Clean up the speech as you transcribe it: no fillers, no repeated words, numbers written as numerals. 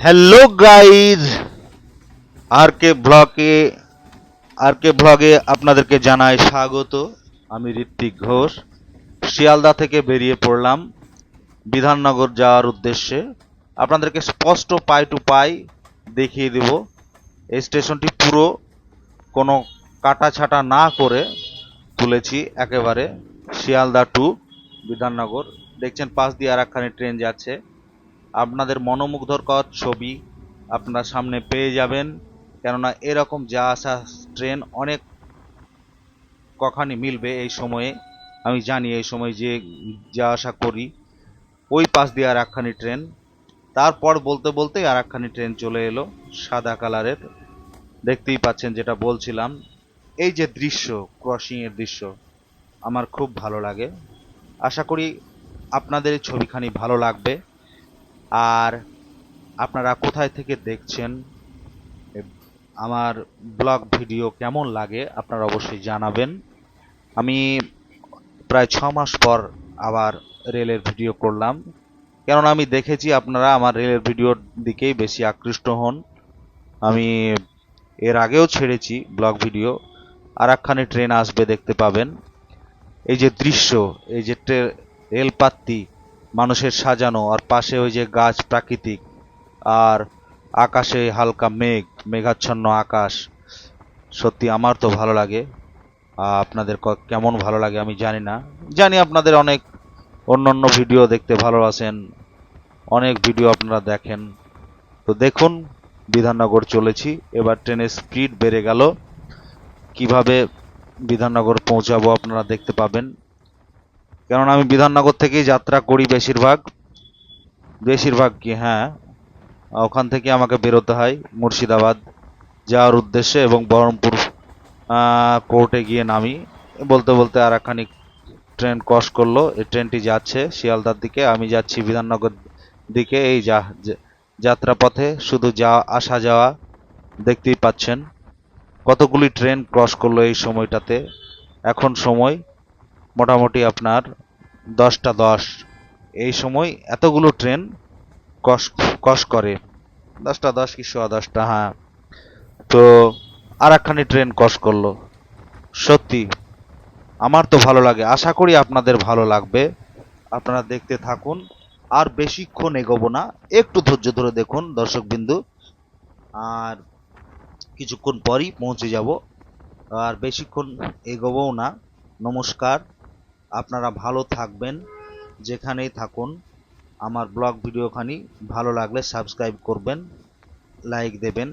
Hello guys, আর কে ব্লগে আপনাদেরকে জানাই স্বাগত। আমি ঋত্বিক ঘোষ শিয়ালদা থেকে বেরিয়ে পড়লাম বিধাননগর যাওয়ার উদ্দেশ্যে। আপনাদেরকে স্পষ্ট পাই টু পাই দেখিয়ে দেব। এই স্টেশনটি পুরো কোনো কাটা ছাটা না করে তুলেছি, একেবারে শিয়ালদা টু বিধাননগর। দেখছেন পাশ দিয়ে আর একখানি ট্রেন যাচ্ছে। আপনাদের মনোমুগ্ধকর ছবি আপনারা সামনে পেয়ে যাবেন, কেননা এরকম যা আসা ট্রেন অনেক কখানি মিলবে এই সময়ে। আমি জানি এই সময় যে যা আসা করি, ওই পাশ দিয়ে আর একখানি ট্রেন, তারপর বলতে বলতে আর একখানি ট্রেন চলে এলো সাদা কালারের। দেখতেই পাচ্ছেন যেটা বলছিলাম, এই যে দৃশ্য, ক্রসিং এর দৃশ্য আমার খুব ভালো লাগে। আশা করি আপনাদের এই ছবিখানি ভালো লাগবে। আর আপনারা কোথায় থেকে দেখছেন, আমার ব্লগ ভিডিও কেমন লাগে আপনারা অবশ্যই জানাবেন। আমি প্রায় 6 মাস পর আবার রেলের ভিডিও করলাম, কেননা আমি দেখেছি আপনারা আমার রেলের ভিডিওর দিকেই বেশি আকৃষ্ট হন। আমি এর আগেও ছেড়েছি ব্লগ ভিডিও, আর একখানি ট্রেন আসবে দেখতে পাবেন। এই যে দৃশ্য, এই যে রেলপাত্তি মানুষের সাজানো, আর পাশে ওই যে গাছ প্রাকৃতিক, আর আকাশে হালকা মেঘাচ্ছন্ন আকাশ, সত্যি আমার তো ভালো লাগে। আপনাদের কেমন ভালো লাগে আমি জানি না। জানি আপনাদের অনেক অন্য ভিডিও দেখতে ভালোবাসেন, অনেক ভিডিও আপনারা দেখেন। তো দেখুন, বিধাননগর চলেছি, এবার ট্রেনের স্পিড বেড়ে গেল। কিভাবে বিধাননগর পৌঁছাবো আপনারা দেখতে পাবেন, কেননা আমি বিধাননগর থেকেই যাত্রা করি বেশিরভাগ কি, হ্যাঁ, ওখান থেকে আমাকে বেরোতে হয় মুর্শিদাবাদ যাওয়ার উদ্দেশ্যে, এবং বহরমপুর কোর্টে গিয়ে নামি। বলতে বলতে আর একখানি ট্রেন ক্রস করলো। এই ট্রেনটি যাচ্ছে শিয়ালদার দিকে, আমি যাচ্ছি বিধাননগর দিকে। এই যাত্রাপথে শুধু আসা যাওয়া দেখতেই পাচ্ছেন। কতগুলি ট্রেন ক্রস করলো এই সময়টাতে। এখন সময় মোটামুটি আপনার 10টা 10। এই সময় এতগুলো ট্রেন ক্রস ক্রস করে, 10টা 10 কি 10:15, হ্যাঁ। তো আর একখানি ট্রেন ক্রস করলো। সত্যি আমার তো ভালো লাগে, আশা করি আপনাদের ভালো লাগবে। আপনারা দেখতে থাকুন, আর বেশিক্ষণ এগোবো না, একটু ধৈর্য ধরে দেখুন দর্শকবিন্দু, আর কিছুক্ষণ পরই পৌঁছে যাব। আর বেশিক্ষণ এগোবও না। নমস্কার, আপনারা ভালো থাকবেন যেখানেই থাকুন। আমার ব্লগ ভিডিওখানি ভালো লাগলে সাবস্ক্রাইব করবেন, লাইক দেবেন।